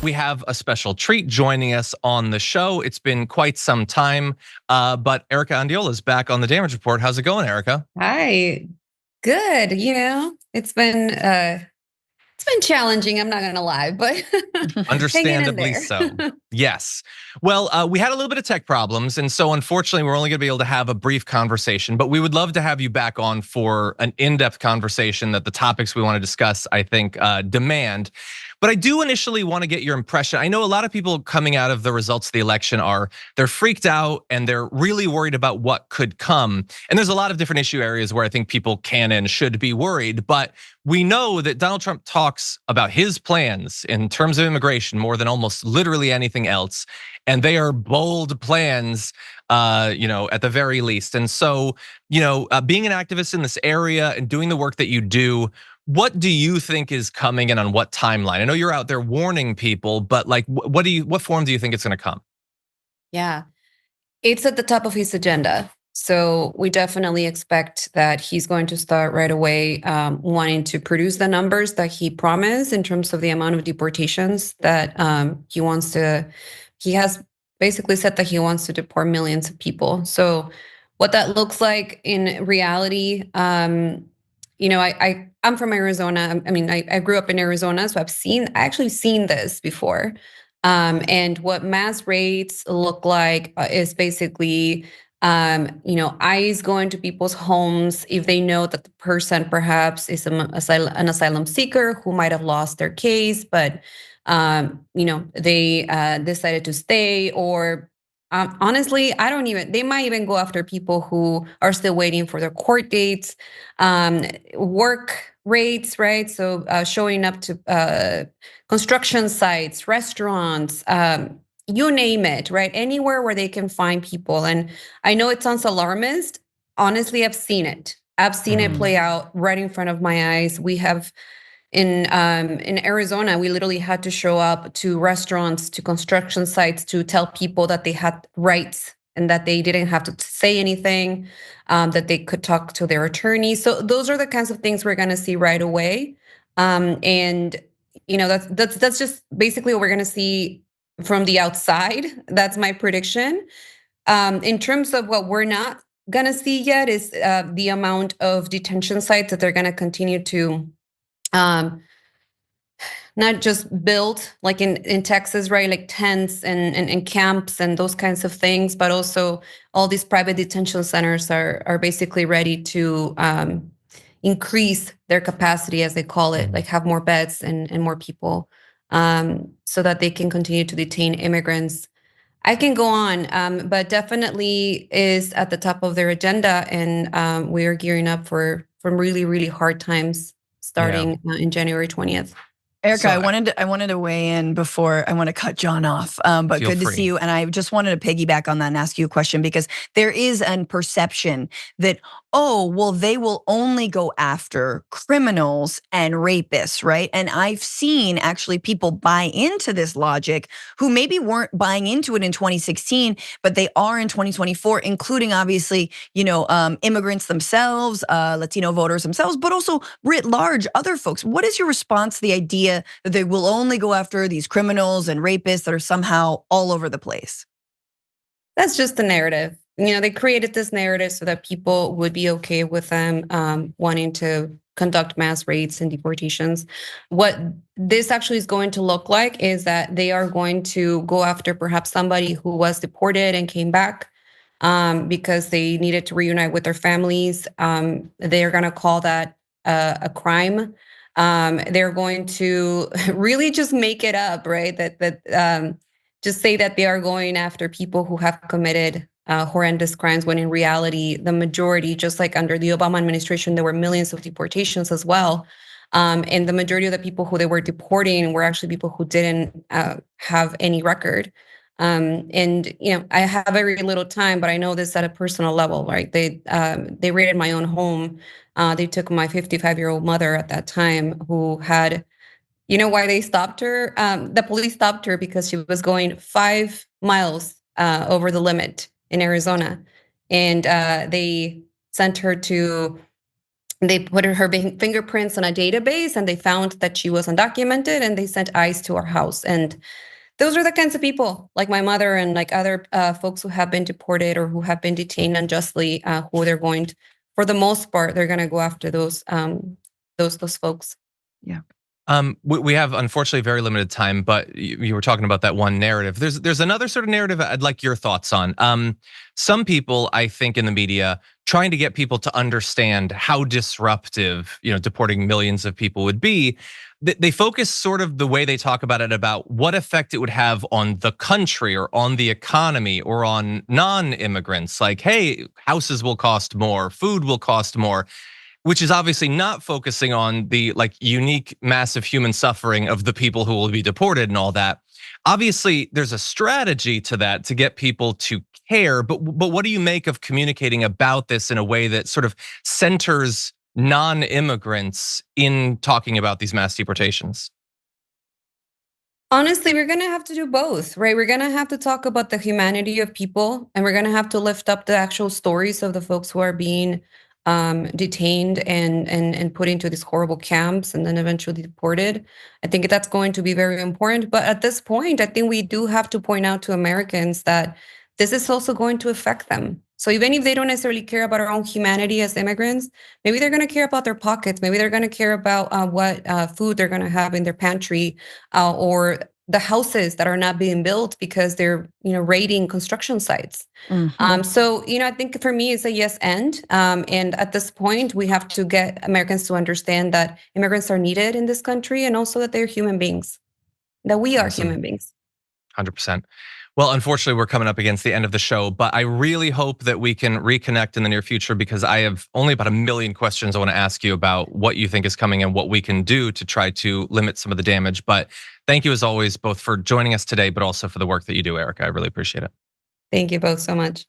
we have a special treat joining us on the show. It's been quite some time, but Erika Andiola is back on the Damage Report. How's it going, Erika? Hi. Good. It's been challenging, I'm not gonna lie, but hanging in Understandably there. so. Yes. Well, we had a little bit of tech problems, and so unfortunately, we're only going to be able to have a brief conversation. But we would love to have you back on for an in-depth conversation that the topics we want to discuss, I think, demand. But I do initially want to get your impression. I know a lot of people coming out of the results of the election they're freaked out and they're really worried about what could come. And there's a lot of different issue areas where I think people can and should be worried. But we know that Donald Trump talks about his plans in terms of immigration more than almost literally anything else. And they are bold plans, at the very least. And so, being an activist in this area and doing the work that you do, what do you think is coming and on what timeline? I know you're out there warning people, but like, what form do you think it's going to come? Yeah, it's at the top of his agenda. So we definitely expect that he's going to start right away wanting to produce the numbers that he promised in terms of the amount of deportations that he has basically said that he wants to deport millions of people. So what that looks like in reality, I'm from Arizona. I mean, I grew up in Arizona, so I actually seen this before. And what mass raids look like is basically, ICE going to people's homes if they know that the person perhaps is an asylum seeker who might have lost their case, but they decided to stay. Or honestly, they might even go after people who are still waiting for their court dates, work rates, right? So showing up to construction sites, restaurants, you name it, right? Anywhere where they can find people. And I know it sounds alarmist. Honestly, I've seen it. I've seen it play out right in front of my eyes. We have in Arizona, we literally had to show up to restaurants, to construction sites to tell people that they had rights and that they didn't have to say anything, that they could talk to their attorney. So those are the kinds of things we're going to see right away. And that's just basically what we're going to see from the outside. That's my prediction. In terms of what we're not going to see yet is the amount of detention sites that they're going to continue to not just build like in Texas, right? Like tents and camps and those kinds of things, but also all these private detention centers are basically ready to increase their capacity, as they call it, like have more beds and more people, so that they can continue to detain immigrants. I can go on, but definitely is at the top of their agenda, and we are gearing up for really, really hard times Yeah. starting in January 20th. Erika, So I wanted to weigh in before I want to cut John off. But feel good to free. see you. And I just wanted to piggyback on that and ask you a question, because there is a perception that, oh, well, they will only go after criminals and rapists, right? And I've seen actually people buy into this logic who maybe weren't buying into it in 2016, but they are in 2024, including obviously, immigrants themselves, Latino voters themselves, but also writ large other folks. What is your response to the idea that they will only go after these criminals and rapists that are somehow all over the place? That's just the narrative. They created this narrative so that people would be okay with them wanting to conduct mass raids and deportations. What this actually is going to look like is that they are going to go after perhaps somebody who was deported and came back because they needed to reunite with their families. They're going to call that a crime. They're going to really just make it up, right? That just say that they are going after people who have committed horrendous crimes, when in reality, the majority, just like under the Obama administration, there were millions of deportations as well. And the majority of the people who they were deporting were actually people who didn't have any record. And I have very little time, but I know this at a personal level, right? They raided my own home. They took my 55-year-old mother at that time, who had, why they stopped her? The police stopped her because she was going 5 miles over the limit in Arizona, and they sent her to They put her fingerprints on a database, and they found that she was undocumented, and they sent ICE to our house. And those are the kinds of people, like my mother and like other folks who have been deported or who have been detained unjustly, who they're going to, for the most part, they're going to go after those folks. Yeah. We have unfortunately very limited time, but you were talking about that one narrative. There's another sort of narrative I'd like your thoughts on. Some people, I think, in the media trying to get people to understand how disruptive, deporting millions of people would be. They focus sort of the way they talk about it about what effect it would have on the country or on the economy or on non-immigrants. Like, hey, houses will cost more, food will cost more, which is obviously not focusing on the unique massive human suffering of the people who will be deported and all that. Obviously, there's a strategy to that to get people to care, but what do you make of communicating about this in a way that sort of centers non-immigrants in talking about these mass deportations? Honestly, we're going to have to do both, right? We're going to have to talk about the humanity of people, and we're going to have to lift up the actual stories of the folks who are being detained and put into these horrible camps and then eventually deported. I think that's going to be very important. But at this point, I think we do have to point out to Americans that this is also going to affect them. So even if they don't necessarily care about our own humanity as immigrants, maybe they're going to care about their pockets. Maybe they're going to care about what food they're going to have in their pantry, or the houses that are not being built because they're raiding construction sites. So I think for me it's a yes and at this point we have to get Americans to understand that immigrants are needed in this country, and also that they're human beings, that we are Awesome. human beings. 100%. Well, unfortunately, we're coming up against the end of the show, but I really hope that we can reconnect in the near future, because I have only about 1 million questions I want to ask you about what you think is coming and what we can do to try to limit some of the damage. But thank you as always, both for joining us today, but also for the work that you do, Erika. I really appreciate it. Thank you both so much.